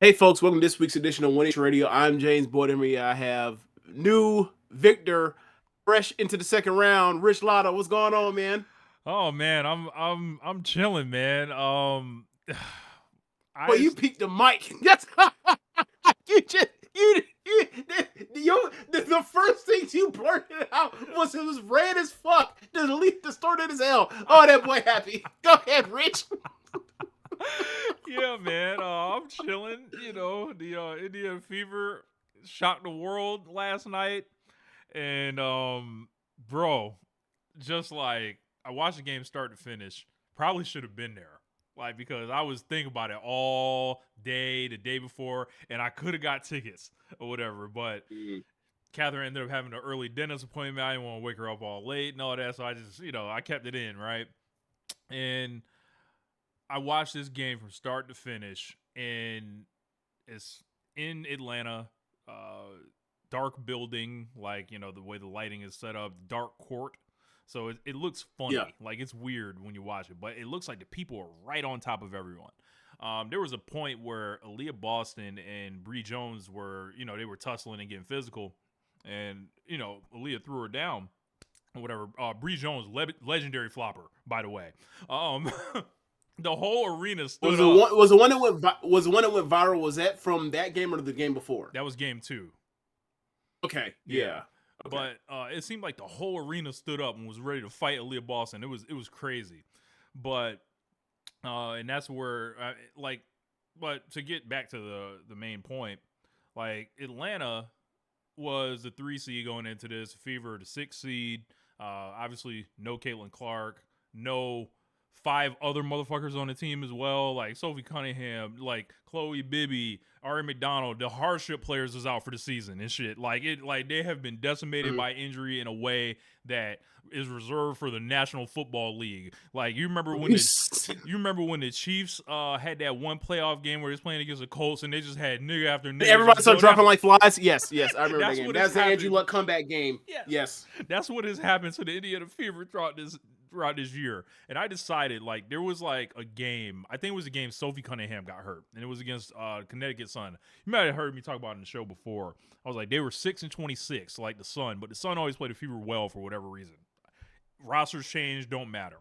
Hey folks, welcome to this week's edition of One Inch Radio. I'm James Boydemy. I have new Victor fresh into the second round. Rich Latta, what's going on, man? Oh man, I'm chilling, man. Well, I you peaked the mic. That's you just the first thing you blurted out was it was red as fuck. Distorted as hell. Oh, that boy happy. Go ahead, Rich. yeah, man. I'm chilling. The Indian fever shocked the world last night, and bro, just like I watched the game start to finish. Probably should have been there. Like, because I was thinking about it all day, the day before, and I could have got tickets or whatever. But Catherine ended up having an early dentist appointment. I didn't want to wake her up all late and all that. So I just, I kept it in, right? And I watched this game from start to finish, and it's in Atlanta, dark building, like, the way the lighting is set up, dark court. So it looks funny. Yeah. Like, it's weird when you watch it, but it looks like the people are right on top of everyone. There was a point where Aaliyah Boston and Bree Jones were, they were tussling and getting physical. And, Aaliyah threw her down or whatever. Bree Jones, legendary flopper, by the way. The whole arena stood up. Was the one that went viral? Was that from that game or the game before? That was game 2. Okay. Yeah. Okay. But it seemed like the whole arena stood up and was ready to fight Aaliyah Boston. It was crazy. But and that's where but to get back to the main point, like, Atlanta was the 3 seed going into this, Fever the 6 seed. Obviously no Caitlin Clark, no 5 other motherfuckers on the team as well, like Sophie Cunningham, like Chloe Bibby, Ari McDonald. The hardship players is out for the season and shit. Like they have been decimated by injury in a way that is reserved for the National Football League. Like, you remember when the Chiefs had that one playoff game where they was playing against the Colts and they just had nigga after nigga. Everybody started dropping like flies. Yes, I remember that game. That's the Andrew Luck comeback game. Yes. That's what has happened to the Indiana Fever throughout this year. And I decided, like, there was like a game, I think it was a game Sophie Cunningham got hurt, and it was against Connecticut Sun. You might have heard me talk about it in the show before. I was like, they were 6-26 like the Sun, but the Sun always played the Fever well for whatever reason. Rosters change, don't matter.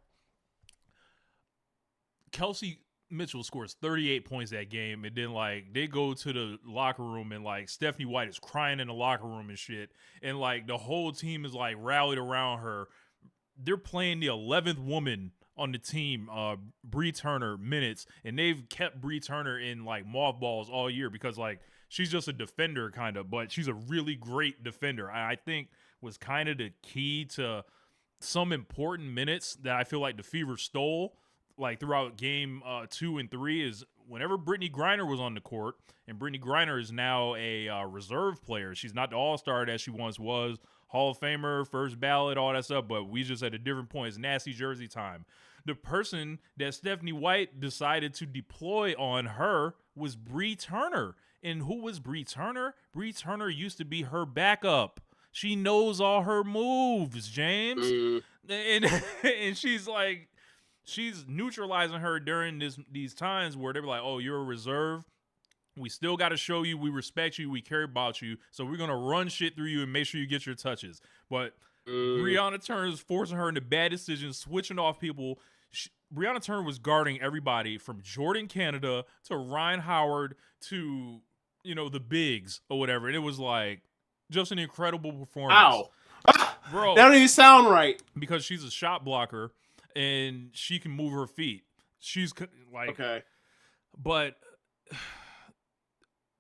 Kelsey Mitchell scores 38 points that game, and then, like, they go to the locker room, and, like, Stephanie White is crying in the locker room and shit, and, like, the whole team is, like, rallied around her. They're playing the 11th woman on the team, Bree Turner, minutes, and they've kept Bree Turner in, like, mothballs all year because, like, she's just a defender kind of, but she's a really great defender. I think was kind of the key to some important minutes that I feel like the Fever stole, like, throughout game 2 and 3, is whenever Brittany Griner was on the court, and Brittany Griner is now a reserve player. She's not the all-star that she once was, Hall of Famer, first ballot, all that stuff, but we just at a different point. It's nasty jersey time. The person that Stephanie White decided to deploy on her was Bree Turner. And who was Bree Turner? Bree Turner used to be her backup. She knows all her moves, James. And she's like, she's neutralizing her during these times where they're like, oh, you're a reserve. We still got to show you we respect you, we care about you, so we're going to run shit through you and make sure you get your touches. But Brianna Turner is forcing her into bad decisions, switching off people. Brianna Turner was guarding everybody from Jordan Canada to Ryan Howard to, the bigs or whatever. And it was like just an incredible performance. Ow. Bro. That don't even sound right. Because she's a shot blocker and she can move her feet. She's like... Okay. But...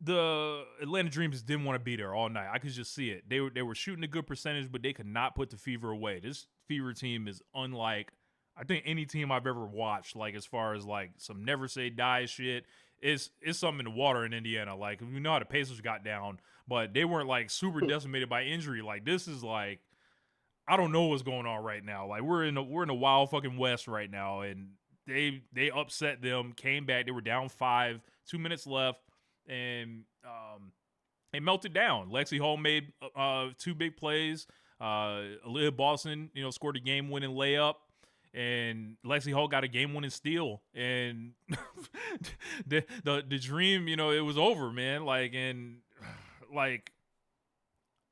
the Atlanta Dreams didn't want to be there all night. I could just see it. They were shooting a good percentage, but they could not put the Fever away. This Fever team is unlike, I think, any team I've ever watched. Like, as far as, like, some never say die shit, it's something in the water in Indiana. Like, we know how the Pacers got down, but they weren't, like, super decimated by injury. Like, this is like, I don't know what's going on right now. Like, we're in the wild fucking West right now, and they upset them, came back. They were down 5, 2 minutes left. And they melted down. Lexi Hall made 2 big plays. Aaliyah Boston, scored a game-winning layup. and Lexi Hall got a game-winning steal, and the dream, it was over, man. Like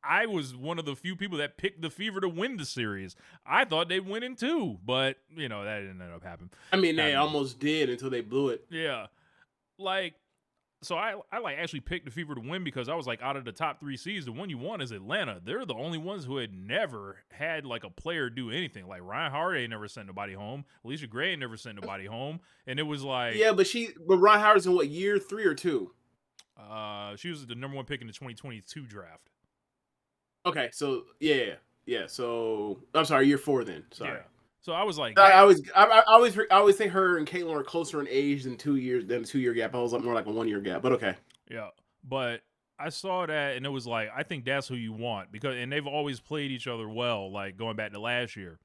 I was one of the few people that picked the Fever to win the series. I thought they'd win in 2, but that didn't end up happening. I mean, they almost did until they blew it. Yeah, like. So I actually picked the Fever to win because I was like, out of the top 3 seeds, the one you want is Atlanta. They're the only ones who had never had like a player do anything. Like Ryan Howard ain't never sent nobody home. Alicia Gray ain't never sent nobody home. And it was like, yeah, but Ryan Howard's in what, year 3 or 2? She was the number 1 pick in the 2022 draft. Okay, so yeah. So I'm sorry, year 4 then. Sorry. Yeah. So I was like, I always think her and Caitlin are closer in age than 2 years than a 2-year gap. I was like more like a 1-year gap, but okay. Yeah, but I saw that and it was like, I think that's who you want and they've always played each other well, like going back to last year,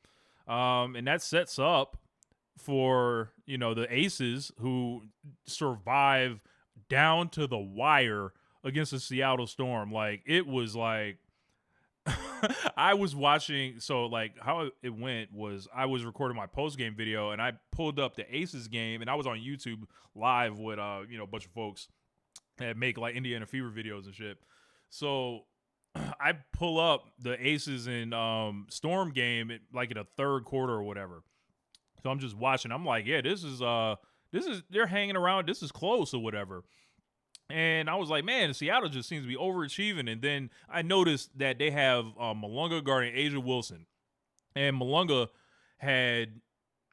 and that sets up for the Aces, who survive down to the wire against the Seattle Storm. Like it was like. I was watching, so like how it went was I was recording my post-game video and I pulled up the Aces game and I was on YouTube live with a bunch of folks that make like Indiana Fever videos and shit. So I pull up the Aces and Storm game like in a third quarter or whatever. So I'm just watching. I'm like, yeah, this is they're hanging around. This is close or whatever. And I was like, man, Seattle just seems to be overachieving. And then I noticed that they have Malunga guarding Asia Wilson. And Malunga had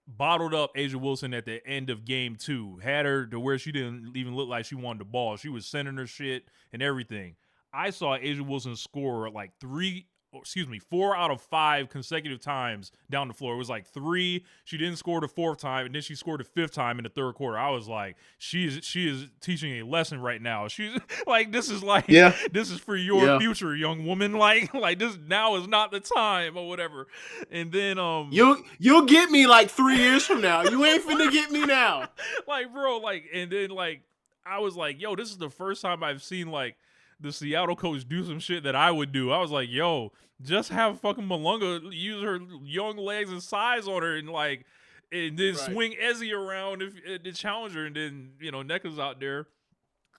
bottled up Asia Wilson at the end of game 2. Had her to where she didn't even look like she wanted the ball. She was sending her shit and everything. I saw Asia Wilson score like 4 out of 5 consecutive times down the floor. It was like 3. She didn't score the 4th time, and then she scored the 5th time in the third quarter. I was like, she is teaching a lesson right now. She's like, this is like, this is for your future, young woman. Like this now is not the time or whatever. And then you'll get me like 3 years from now. You ain't finna get me now. Like, bro, like, and then like I was like, yo, this is the first time I've seen like the Seattle coach do some shit that I would do. I was like, yo, just have fucking Malunga use her young legs and size on her and then swing Ezzy around if the challenger, and then Nneka's out there.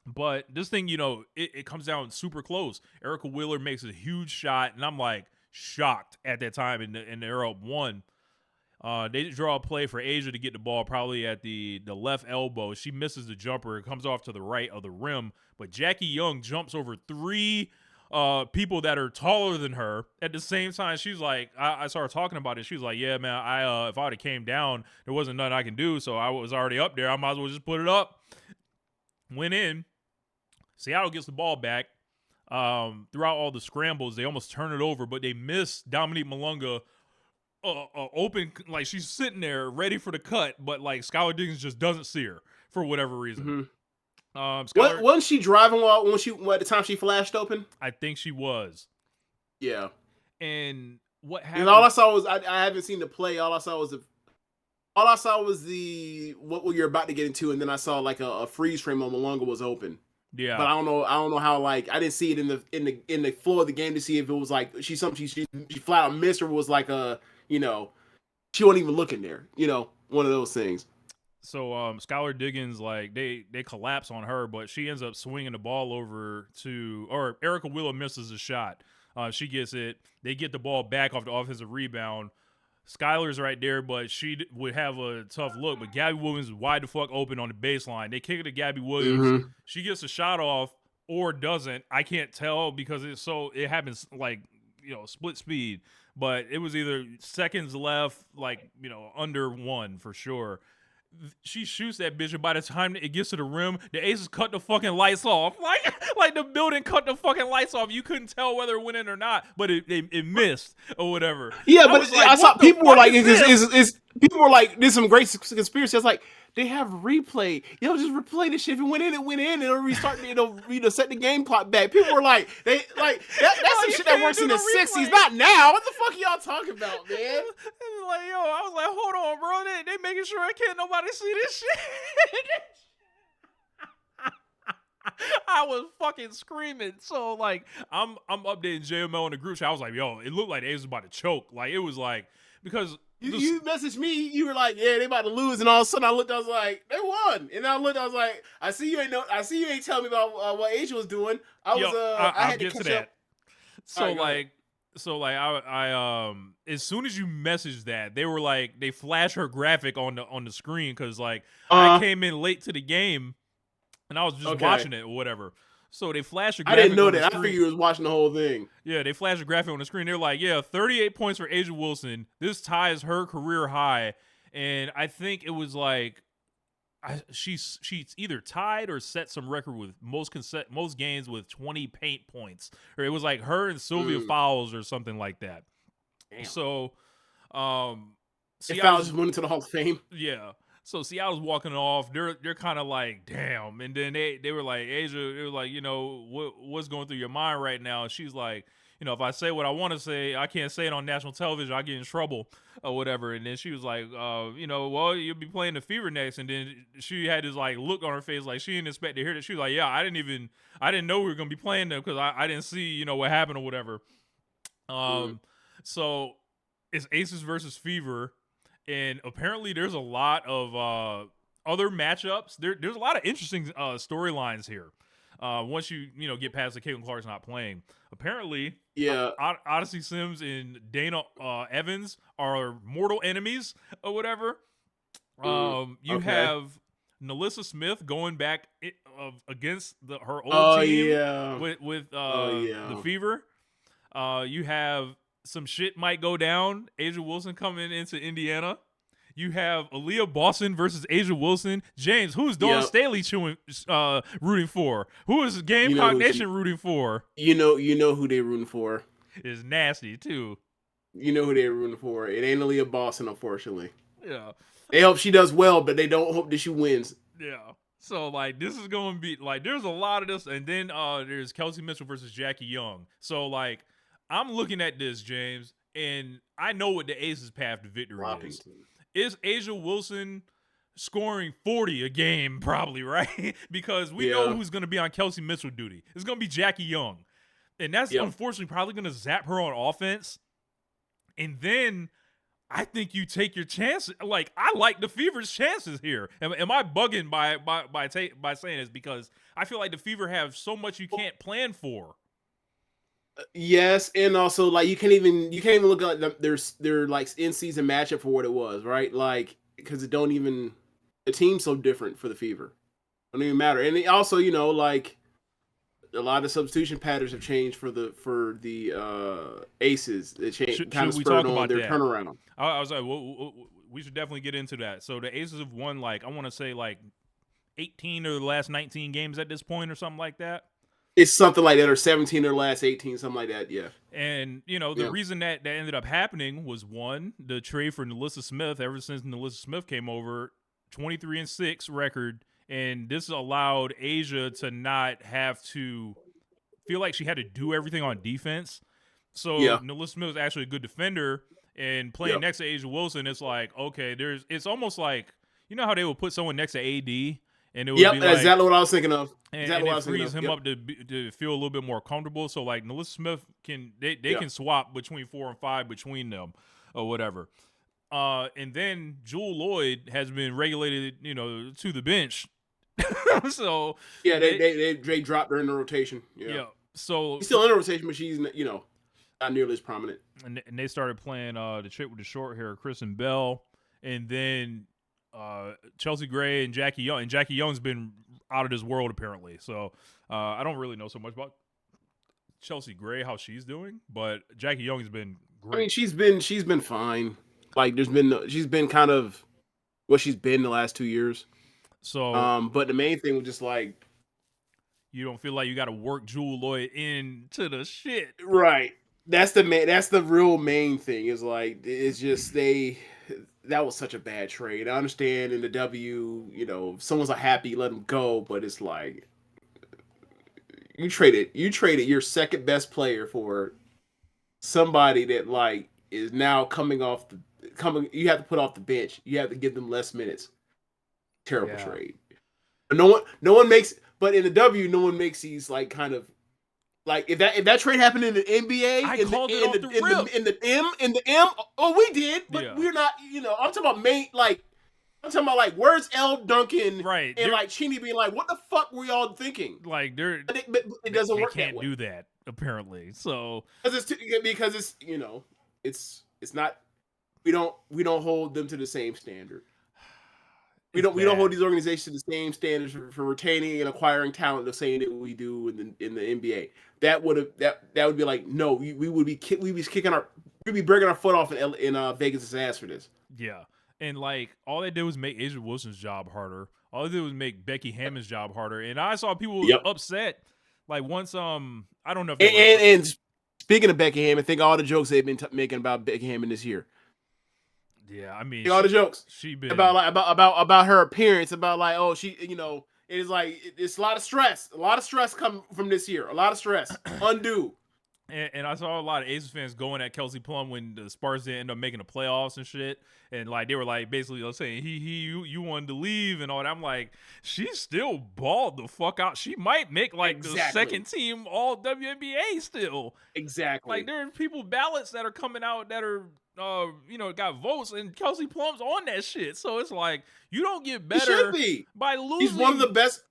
But this thing, it comes down super close. Erica Wheeler makes a huge shot, and I'm like shocked at that time, and they're up 1. They draw a play for Asia to get the ball probably at the left elbow. She misses the jumper. It comes off to the right of the rim. But Jackie Young jumps over 3 people that are taller than her. At the same time, she's like, I started talking about it. She was like, yeah, man, if I would have came down, there wasn't nothing I can do. So I was already up there. I might as well just put it up. Went in. Seattle gets the ball back. Throughout all the scrambles, they almost turn it over, but they miss Dominique Malunga open, like she's sitting there ready for the cut, but like Skylar Diggins just doesn't see her for whatever reason. Mm-hmm. Wasn't she driving at the time she flashed open? I think she was. Yeah. And what happened? All I saw was I haven't seen the play. All I saw was what you're about to get into, and then I saw like a freeze frame on Malunga was open. Yeah, but I don't know how, like, I didn't see it in the flow of the game to see if it was like she flat out missed, or was like she wasn't even looking there, one of those things. So Skylar Diggins, like they collapse on her, but she ends up swinging the ball over or Erica Wheeler misses a shot. She gets it. They get the ball back off the offensive rebound. Skylar's right there, but she would have a tough look. But Gabby Williams is wide the fuck open on the baseline. They kick it to Gabby Williams. Mm-hmm. She gets a shot off or doesn't. I can't tell because it happens like, split speed. But it was either seconds left, like, under 1 for sure. She shoots that bitch, and by the time it gets to the rim, the Aces cut the fucking lights off. Like the building cut the fucking lights off. You couldn't tell whether it went in or not, but it missed or whatever. Yeah, but I saw people were like, people were like, there's some great conspiracy. It's like, they have replay. Just replay the shit. If it went in, and it'll restart. It'll set the game clock back. People were like, that's some shit that works in the '60s, not now. What the fuck are y'all talking about, man? And like, I was like, hold on, bro. They making sure I can't nobody see this shit. I was fucking screaming. So like, I'm updating JML in the group chat. I was like, yo, it looked like Ace was about to choke. Like it was like, because You messaged me. You were like, "Yeah, they about to lose," and all of a sudden I looked. I was like, "They won." And I looked. I was like, "I see you ain't know. I see you ain't telling me about what Asia was doing." Yo, I I'll had to get to catch up. that. All So right, go ahead. like, I as soon as you messaged that, they were like, they flashed her graphic on the screen because like I Uh, came in late to the game and I was just okay. watching it or whatever. So they flashed a I didn't graphic know on the that. I screen. figured you was watching the whole thing. Yeah, they flashed a graphic on the screen. They're like, yeah, 38 points for Asia Wilson. This ties her career high. And I think it was like she's either tied or set some record with most games with 20 paint points. Or it was like her and Sylvia Mm, Fowles or something like that. damn. So um If I was Seattle's just went into the Hall of Fame. yeah. So Seattle's walking off. They're kind of like, damn. And then they were like, Asia, they were like, what's going through your mind right now? And she's like, if I say what I want to say, I can't say it on national television. I get in trouble or whatever. And then she was like, well, you'll be playing the Fever next. And then she had this like look on her face, like she didn't expect to hear that. She was like, yeah, I didn't know we were gonna be playing them because I didn't see what happened or whatever. Mm, So it's Aces versus Fever, and apparently there's a lot of other matchups. There's a lot of interesting storylines here. Once get past the Caitlin Clark's not playing, apparently yeah. Odyssey Sims and Dana Evans are mortal enemies or whatever. Mm, You okay. have Nalissa Smith going back against her old Oh team yeah. with Oh the yeah. Fever. You have some shit might go down. Asia Wilson coming into Indiana. You have Aaliyah Boston versus Asia Wilson. James, who's Dawn Yep. Staley rooting for? Who is You know Gamecock who Nation she. rooting for? You know who they rooting for. Is nasty too. You know who they're rooting for. It ain't Aaliyah Boston, unfortunately. Yeah, They hope she does well, but they don't hope that she wins. yeah. So like this is going to be like there's a lot of this, and then there's Kelsey Mitchell versus Jackie Young. So like I'm looking at this, James, and I know what the Aces' path to victory is. Loppington. Is Asia Wilson scoring 40 a game, probably, right? Because we know Yeah. who's going to be on Kelsey Mitchell duty. It's going to be Jackie Young. And that's Yep. unfortunately probably going to zap her on offense. And then I think you take your chances. Like, I like the Fever's chances here. Am I bugging by saying this? Because I feel like the Fever have so much you can't plan for. Yes, and also like you can't even look at their like in season matchup for what it was, right? Like because it don't even the team's so different for the Fever. It don't even matter. And it also, like a lot of substitution patterns have changed for the Aces. It changed, kind Should of we spurred talk on about their that? turnaround. I was like, we should definitely get into that. So the Aces have won like I want to say like 18 of the last 19 games at this point or something like that. It's something like that, or 17 or last 18, something like that. Yeah. And the Yeah. reason that ended up happening was one, the trade for Nalissa Smith. Ever since Nalissa Smith came over, 23-6 record, and this allowed Asia to not have to feel like she had to do everything on defense. So Yeah. Nalissa Smith is actually a good defender, and playing Yep. next to Asia Wilson, it's like okay, it's almost like how they would put someone next to AD, and it would Yep. be That's like exactly what I was thinking of. and Exactly what I it was thinking frees of. him Yep. up to feel a little bit more comfortable. So like Nalissa Smith they Yeah. can swap between 4 and 5 between them or whatever. And then Jewel Lloyd has been regulated, to the bench. So Yeah. They dropped her in the rotation. Yeah. yeah. So She's still in the rotation, but she's not nearly as prominent. and they started playing the chick with the short hair, Kristen Bell, and then Chelsea Gray and Jackie Young. And Jackie Young's been out of this world apparently. So I don't really know so much about Chelsea Gray, how she's doing, but Jackie Young has been I mean, great. she's been fine. Like she's been kind of what she's been the last 2 years. So But the main thing was just like you don't feel like you got to work Jewel Lloyd into the shit. right. That's the real main thing is like it's just that was such a bad trade. I understand in the W, if someone's a happy, let them go, but it's like you traded your second best player for somebody that like is now coming you have to put off the bench. You have to give them less minutes. Terrible Yeah. trade. But no one makes but in the W, no one makes these like kind of Like if that trade happened in the NBA, I called it off the rip. in the M, oh we did, but Yeah. we're not. I'm talking about I'm talking about like where's L Duncan Right. and like Cheney being like, what the fuck were y'all thinking? Like But it doesn't they work that can't way do that apparently. So because it's not we don't hold them to the same standard. We don't hold these organizations to the same standards for retaining and acquiring talent the same that we do in the NBA. That would be like no, we'd be breaking our foot off in Vegas' ass for this. Yeah. And like all they did was make Asia Wilson's job harder. All they did was make Becky Hammond's job harder. And I saw people Yep. upset. Like once I don't know if and speaking of Becky Hammond, think all the jokes they've been making about Becky Hammond this year. Yeah, I mean all the jokes she been about her appearance, about like she it is like it's a lot of stress coming from this year, a lot of stress undue. And I saw a lot of Aces fans going at Kelsey Plum when the Spurs didn't end up making the playoffs and shit. And like they were like basically saying you wanted to leave and all that. I'm like, she's still balled the fuck out. She might make like the second team all WNBA still. Exactly. Like there are people ballots that are coming out that are got votes, and Kelsey Plum's on that shit. So it's like you don't get better by losing. She's one of the best.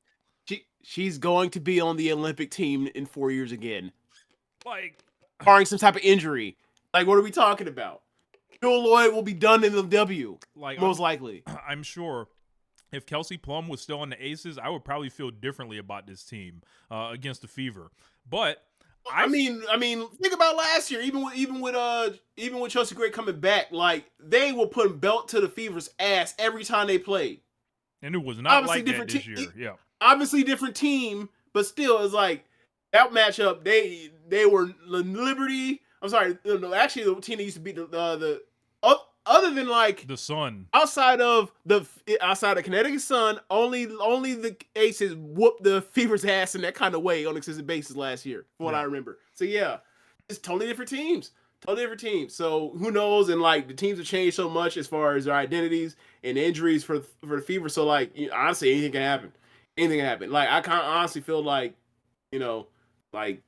She's going to be on the Olympic team in 4 years again. Like, barring some type of injury. Like, what are we talking about? Joel Lloyd will be done in the W. Like, most likely. I'm sure if Kelsey Plum was still on the Aces, I would probably feel differently about this team against the Fever. But I mean, think about last year. Even with Chelsea Gray coming back, like they were putting belt to the Fever's ass every time they played. And it was not like that this year. Yeah, obviously different team, but still, it's like that matchup. They were Liberty. I'm sorry, no, actually the team that used to beat the other than like the Sun, outside of Connecticut Sun, only the Aces whooped the Fever's ass in that kind of way on a consistent basis last year, from what I remember. So yeah, it's totally different teams. So who knows? And like the teams have changed so much as far as their identities and injuries for the Fever. So like honestly, anything can happen. Like I kind of honestly feel like like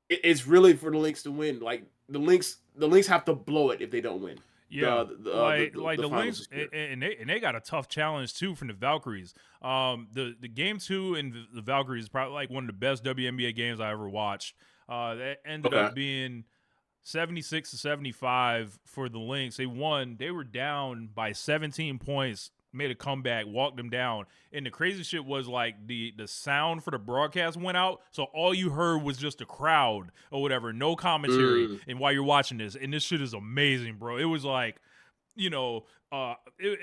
it's really for the Lynx to win. Like the Lynx have to blow it if they don't win. Yeah, the Lynx, and they got a tough challenge too from the Valkyries. The game 2 and the Valkyries is probably like one of the best WNBA games I ever watched. That ended up being 76-75 for the Lynx. They won. They were down by 17 points. Made a comeback, walked them down, and the crazy shit was like the sound for the broadcast went out, so all you heard was just the crowd or whatever, no commentary. And while you're watching this, and this shit is amazing, bro. It was like, it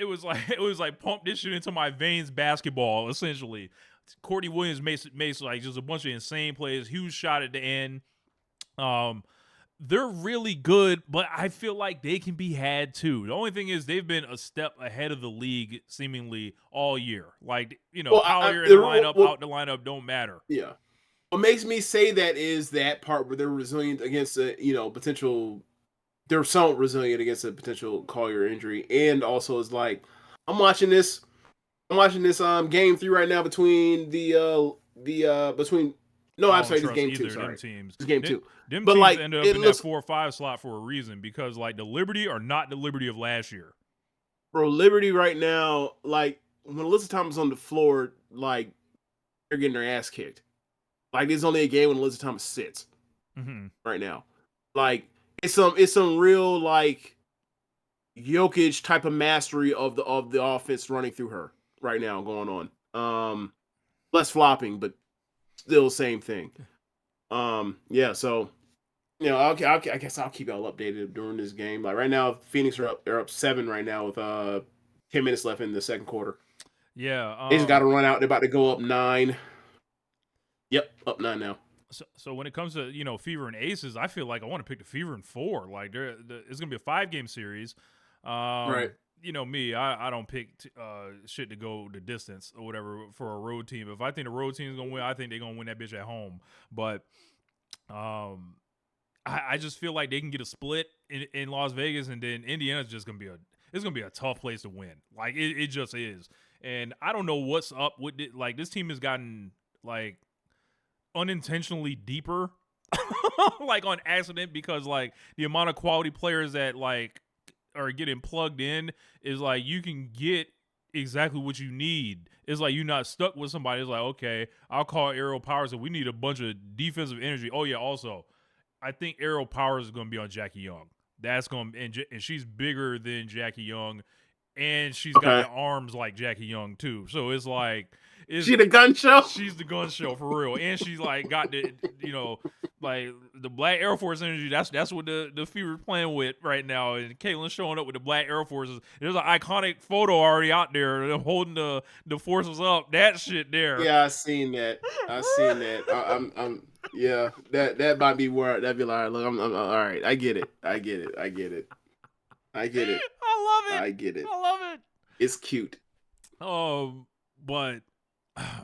was like pump this shit into my veins, basketball essentially. Courtney Williams makes like just a bunch of insane plays, huge shot at the end. They're really good, but I feel like they can be had too. The only thing is they've been a step ahead of the league seemingly all year. Like, how you're in the lineup, out the lineup don't matter. Yeah. What makes me say that is that part where they're resilient against potential. They're somewhat resilient against a potential Collier injury, and also is like I'm watching this game 3 right now between between. No, I'm sorry, this game 2. Sorry, teams. This game 2. Them but teams like ended up in that 4 or 5 slot for a reason, because like the Liberty are not the Liberty of last year. Bro, Liberty right now, like when Alyssa Thomas on the floor, like they're getting their ass kicked. Like there's only a game when Alyssa Thomas sits right now. Like it's some real like Jokic type of mastery of the offense running through her right now going on. Less flopping, but still same thing. Yeah, so I guess I'll keep y'all updated during this game. Like right now, Phoenix are up 7 right now with 10 minutes left in the second quarter. Yeah, they just got to run out. They're about to go up 9. Yep, up 9 now. So when it comes to Fever and Aces, I feel like I want to pick the Fever in 4. Like it's gonna be a 5-game series. Right. Me, I don't pick shit to go the distance or whatever for a road team. If I think the road team is gonna win, I think they're gonna win that bitch at home. But I just feel like they can get a split in Las Vegas, and then Indiana's just gonna be a tough place to win. Like it just is. And I don't know what's up with it. Like this team has gotten like unintentionally deeper, like on accident, because like the amount of quality players that like are getting plugged in is like you can get exactly what you need. It's like you're not stuck with somebody. It's like, okay, I'll call Aerial Powers and we need a bunch of defensive energy. Oh yeah, also, I think Aerial Powers is going to be on Jackie Young. That's going to, and she's bigger than Jackie Young, and she's got Okay. the arms like Jackie Young too. So it's like, She the gun show. she's the gun show for real, and she's like got the like the Black Air Force energy. That's what the Fever's playing with right now. And Caitlin's showing up with the Black Air Forces. There's an iconic photo already out there of them holding the forces up. That shit there. Yeah, I seen that. Yeah, that might be where that'd be like, look, I'm all right. I get it. I get it. I get it. I get it. I love it. I get it. I love it. It's cute. But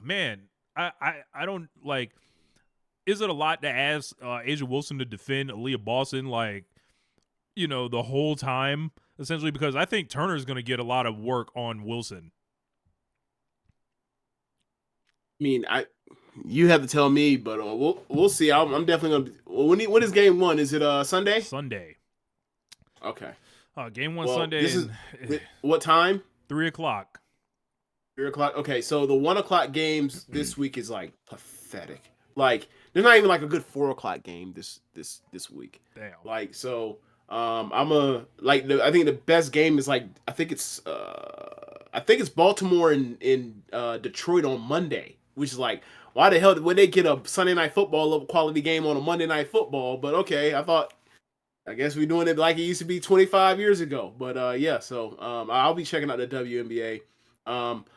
man, I don't like. Is it a lot to ask Asia Wilson to defend Aaliyah Boston like, the whole time essentially? Because I think Turner's going to get a lot of work on Wilson. I mean, you have to tell me, but we'll see. I'm definitely gonna. When is game one? Is it Sunday? Sunday. Okay. Game one Sunday. This is what time? 3:00. 3:00. Okay, so the 1:00 games this week is like pathetic. Like there's not even like a good 4:00 game this week. Damn. Like so, I think the best game is like I think it's Baltimore in Detroit on Monday, which is like why the hell would they get a Sunday night football quality game on a Monday night football? But okay, I guess we're doing it like it used to be 25 years ago. But yeah, so I'll be checking out the WNBA.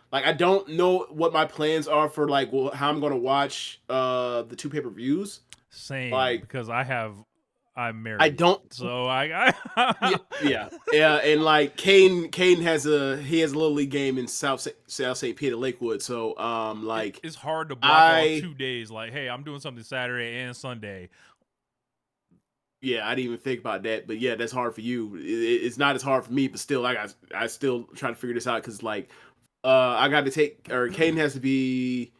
Like I don't know what my plans are for like how I'm gonna watch the 2 pay-per-views. Same, like because I'm married. I don't. So I yeah, and like Kane has a little league game in South St. Peter Lakewood. So like it's hard to block off 2 days. Like, hey, I'm doing something Saturday and Sunday. Yeah, I didn't even think about that, but yeah, that's hard for you. It's not as hard for me, but still, like I still try to figure this out because like I got to Caden has to be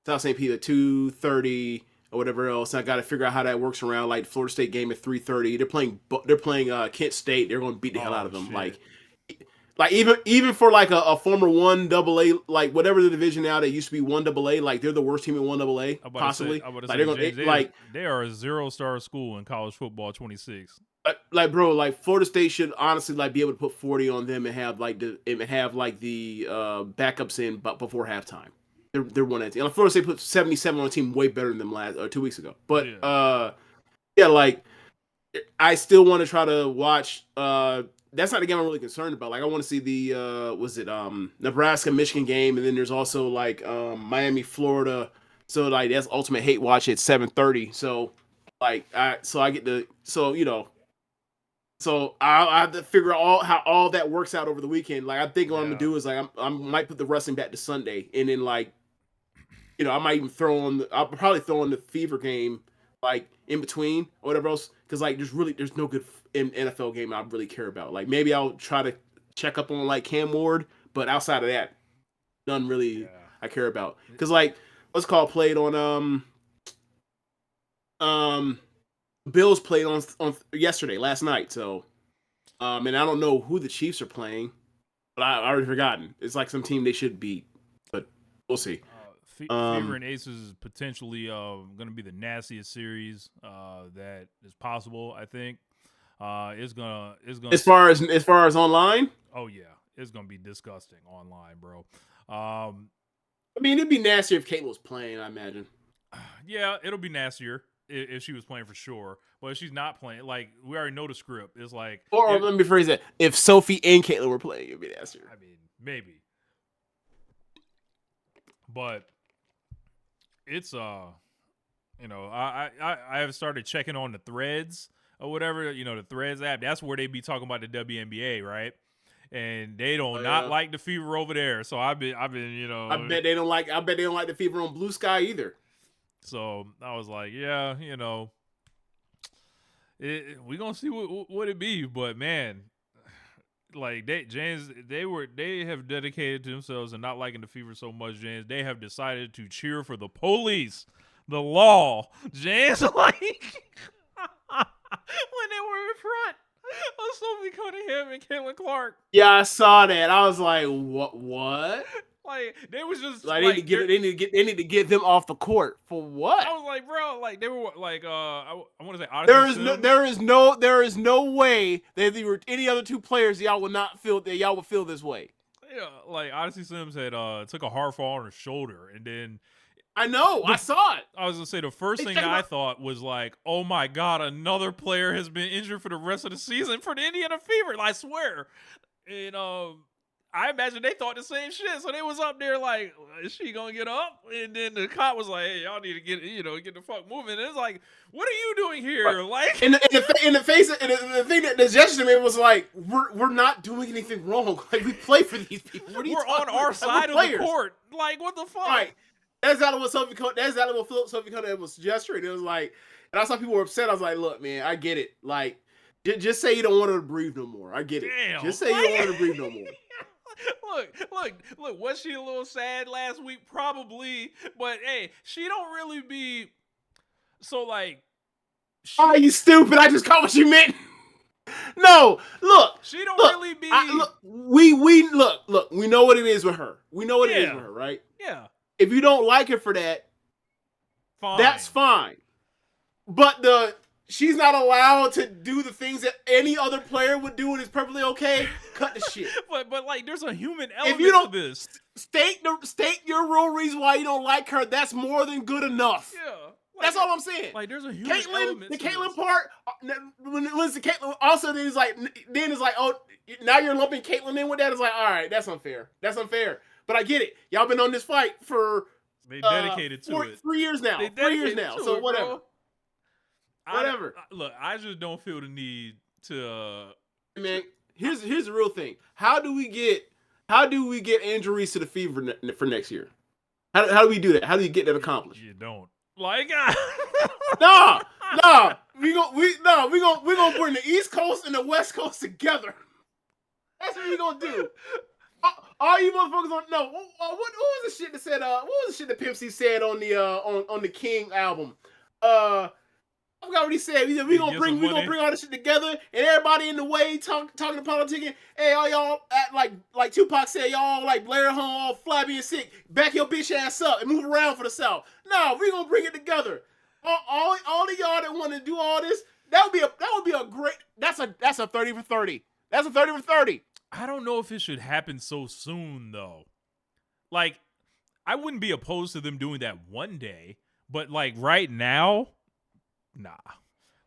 South St. Peter 2:30 or whatever else. I got to figure out how that works around like Florida State game at 3:30. They're playing Kent State. They're going to beat the hell out of them. Shit. Like even for like a former 1AA, like whatever the division now that used to be 1AA, like they're the worst team in 1AA possibly. They are a 0-star school in college football 26. Like bro, like Florida State should honestly like be able to put 40 on them and have like the backups in but before halftime. They're one at and Florida State put 77 on a team way better than them 2 weeks ago. But yeah, like I still want to try to watch. That's not the game I'm really concerned about. Like I want to see the Nebraska Michigan game, and then there's also like Miami Florida. So like that's Ultimate Hate Watch at 7:30. So like I get to So I have to figure out how all that works out over the weekend. Like I think what I'm gonna do is like I might put the wrestling back to Sunday, and then like I might even I'll probably throw in the Fever game like in between or whatever else because like there's no good NFL game I really care about. Like maybe I'll try to check up on like Cam Ward, but outside of that, none really I care about because like what's called played on Bills played on last night, so and I don't know who the Chiefs are playing, but I already forgotten. It's like some team they should beat, but we'll see. Fever and ACES is potentially going to be the nastiest series that is possible. I think it's gonna as far as online. Oh yeah, it's gonna be disgusting online, bro. I mean, it'd be nastier if Kate was playing. I imagine. Yeah, it'll be nastier if she was playing for sure. But if she's not playing, like we already know the script. It's like, or let me phrase that: if Sophie and Caitlin were playing, it'd be nastier. I mean, maybe, but it's I have started checking on the threads or whatever. The Threads app. That's where they be talking about the WNBA, right? And they don't like the Fever over there. So I've been I bet they don't like the Fever on Blue Sky either. So I was like, yeah, we gonna see what it be, but man, like they have dedicated to themselves and not liking the Fever so much, James. They have decided to cheer for the police. the law, James, like when they were in front of Sophie Cunningham and Caitlin Clark. Yeah, I saw that. I was like, what? Like they was just Like like they need to get them off the court for what? I was like, bro, like they were like I want to say There Odyssey is no way that there were any other two players y'all would not feel that y'all would feel this way. Yeah, like Odyssey Sims had took a hard fall on her shoulder, and then I know, I saw it. I was gonna say the first thing I thought was like, oh my god, another player has been injured for the rest of the season for the Indiana Fever. I swear, and I imagine they thought the same shit. So they was up there like, is she gonna get up? And then the cop was like, hey, y'all need to get the fuck moving. And it's like, what are you doing here? Like in the face of the thing that the gesture to me was like, we're not doing anything wrong. Like we play for these people. We're on our side of the court. Like what the fuck? Right. That's exactly what Sophie Cunningham was gesturing. It was like, and I saw people were upset. I was like, look, man, I get it. Like, just say you don't want her to breathe no more. I get it. Damn. Just say you don't want her to breathe no more. Look, was she a little sad last week? Probably, but hey, she don't really be so like oh, you stupid, I just caught what you meant. No, look. She don't really be we know what it is with her. We know what it is with her, right? Yeah. If you don't like her for that, that's fine. But she's not allowed to do the things that any other player would do and it's perfectly okay. Cut the shit. But like, there's a human element if you don't to this. State your real reason why you don't like her. That's more than good enough. Yeah. Like, that's all I'm saying. Like, there's a human element. The Caitlin part. Listen, Caitlin. Also, then it's like, oh, now you're lumping Caitlin in with that. It's like, all right, that's unfair. That's unfair. But I get it. Y'all been on this fight for they dedicated to it 3 years now. 3 years now. So whatever. Whatever. Look, I just don't feel the need to. Man, here's the real thing. How do we get Angel Reese to the Fever for next year? How do we do that? How do you get that accomplished? You don't. Like, no. We gonna bring the East Coast and the West Coast together. That's what we gonna do. All you motherfuckers don't know. What was the shit that said? What was the shit that Pimp C said on the King album? I forgot what he said. He said we gonna bring all this shit together, and everybody in the way talking to politicking. Hey, all y'all act like Tupac said, y'all like Blair Home, all flabby and sick. Back your bitch ass up and move around for the South. No, we gonna bring it together. All of y'all that want to do all this, that would be a great. That's a 30 for 30. That's a 30 for 30. I don't know if it should happen so soon though. Like, I wouldn't be opposed to them doing that one day, but like right now. Nah,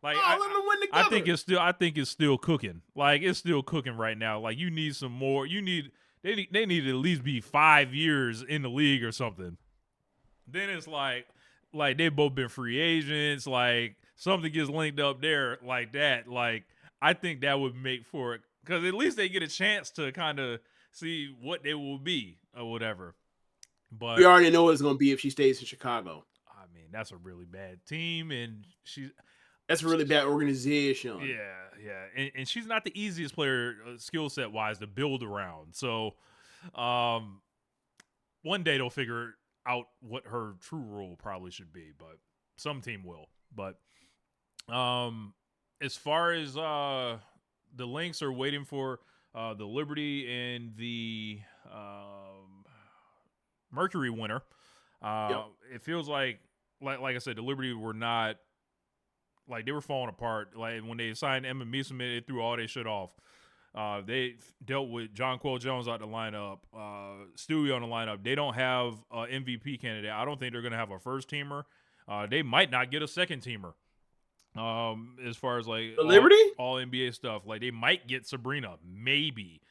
like I think it's still cooking. Like it's still cooking right now. Like you need some more. They need to at least be 5 years in the league or something. Then it's like they've both been free agents. Like something gets linked up there like that. Like I think that would make for it because at least they get a chance to kind of see what they will be or whatever. But we already know what it's gonna be if she stays in Chicago. I mean, that's a really bad team, and that's a really bad organization. Yeah, and she's not the easiest player, skill set wise, to build around. So, one day they'll figure out what her true role probably should be, but some team will. But, as far as the Lynx are waiting for the Liberty and the Mercury winner. It feels like I said, the Liberty were not like they were falling apart. Like when they signed Emma Meesseman, they threw all their shit off. They dealt with John Quill Jones out the lineup, Stewie on the lineup. They don't have an MVP candidate. I don't think they're going to have a first teamer. They might not get a second teamer. As far as like the Liberty all NBA stuff, like they might get Sabrina, maybe.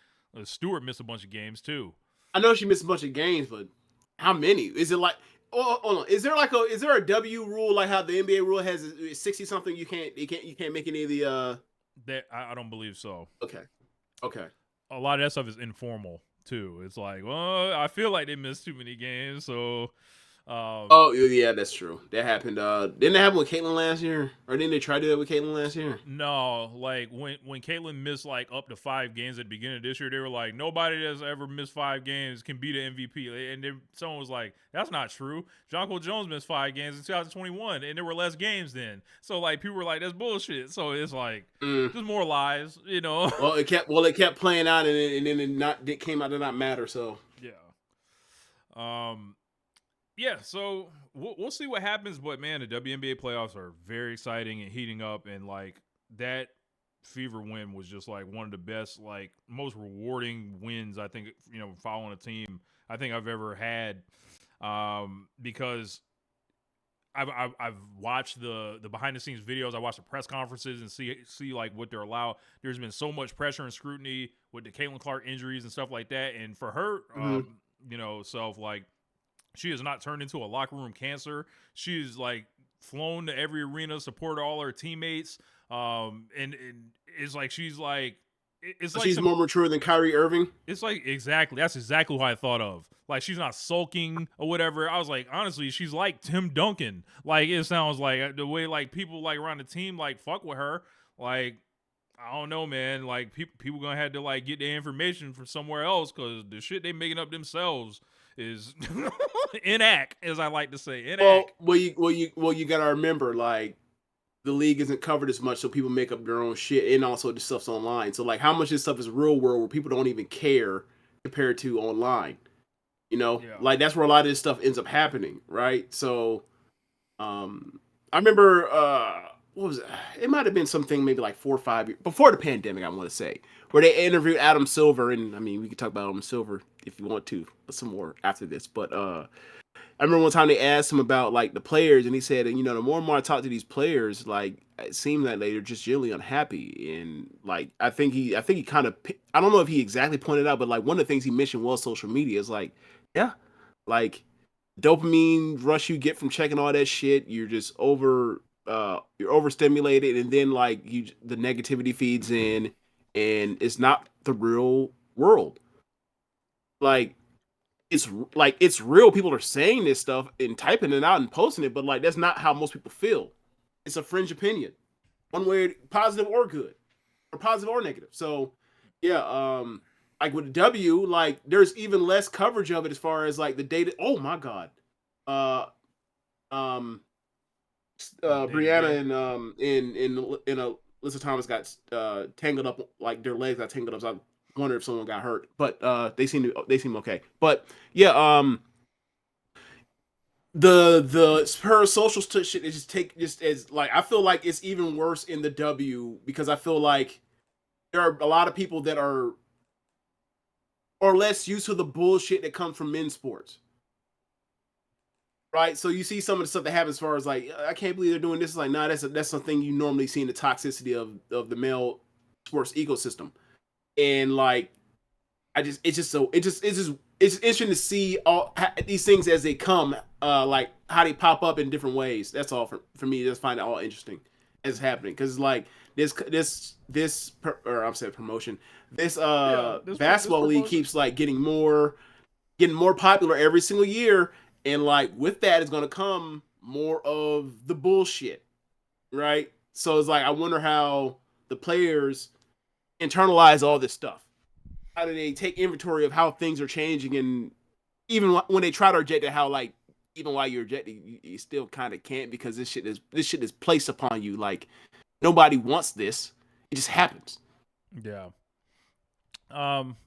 Stewart missed a bunch of games too. I know she missed a bunch of games, but how many? Is it like? Hold on. Is there a W rule like how the NBA rule has 60 something? You can't make any of the. That I don't believe so. Okay. A lot of that stuff is informal too. It's like, well, I feel like they missed too many games, so Oh yeah, that's true. That happened. Didn't that happen with Caitlyn last year, or didn't they try to do that with Caitlyn last year? No, like when Caitlyn missed like up to 5 games at the beginning of this year, they were like, nobody that's ever missed 5 games can be the MVP. And then someone was like, that's not true. Jonquil Jones missed 5 games in 2021, and there were less games then. So like people were like, that's bullshit. So it's like just more lies, you know. Well, it kept playing out, and then it came out to not matter. So Yeah. Yeah, so we'll see what happens, but man, the WNBA playoffs are very exciting and heating up, and like that Fever win was just like one of the best, like most rewarding wins I think, following a team I think I've ever had, because I've watched the behind the scenes videos, I watched the press conferences and see like what they're allowed. There's been so much pressure and scrutiny with the Caitlin Clark injuries and stuff like that, and for her, self, like, she has not turned into a locker room cancer. She's like flown to every arena, supported all her teammates. And it's like it's like she's more mature than Kyrie Irving. it's like that's exactly what I thought of. Like she's not sulking or whatever. I was like, honestly, she's like Tim Duncan. Like it sounds like the way like people like around the team like fuck with her. Like I don't know, man. Like people gonna have to like get their information from somewhere else because the shit they making up themselves is inac, as I like to say. Inac. You gotta remember, like, the league isn't covered as much, so people make up their own shit, and also the stuff's online. So like, how much of this stuff is real world where people don't even care compared to online? Like that's where a lot of this stuff ends up happening, right? So, I remember, what was it? It might have been something maybe like 4 or 5 years before the pandemic, I want to say, where they interviewed Adam Silver, and I mean, we could talk about Adam Silver if you want to, some more after this, but I remember one time they asked him about like the players, and he said, the more and more I talk to these players, like it seems like they're just generally unhappy, and like I think he kind of, I don't know if he exactly pointed out, but like one of the things he mentioned was social media. It's like, yeah, like dopamine rush you get from checking all that shit, you're overstimulated, and then like the negativity feeds in, and it's not the real world. Like it's real. People are saying this stuff and typing it out and posting it, but like that's not how most people feel. It's a fringe opinion, one way, positive or good, or positive or negative. So yeah, like with the W, like there's even less coverage of it as far as like the data. Oh my god, uh, Brianna and Alyssa Thomas got tangled up, like their legs got tangled up. So I wonder if someone got hurt, but they seem okay. But yeah, the her social shit is just as like, I feel like it's even worse in the W because I feel like there are a lot of people that are or less used to the bullshit that comes from men's sports. Right, so you see some of the stuff that happens as far as like, I can't believe they're doing this. It's like, nah, that's something you normally see in the toxicity of the male sports ecosystem, and like, it's interesting to see all these things as they come, like how they pop up in different ways. That's all for me. Just find it all interesting as it's happening because like or I'm saying promotion. This basketball league keeps like getting more popular every single year, and like with that is going to come more of the bullshit, right? So it's like, I wonder how the players internalize all this stuff. How do they take inventory of how things are changing, and even when they try to reject it, how like even while you're rejecting, you still kind of can't, because this shit is placed upon you. Like nobody wants this; it just happens. Yeah.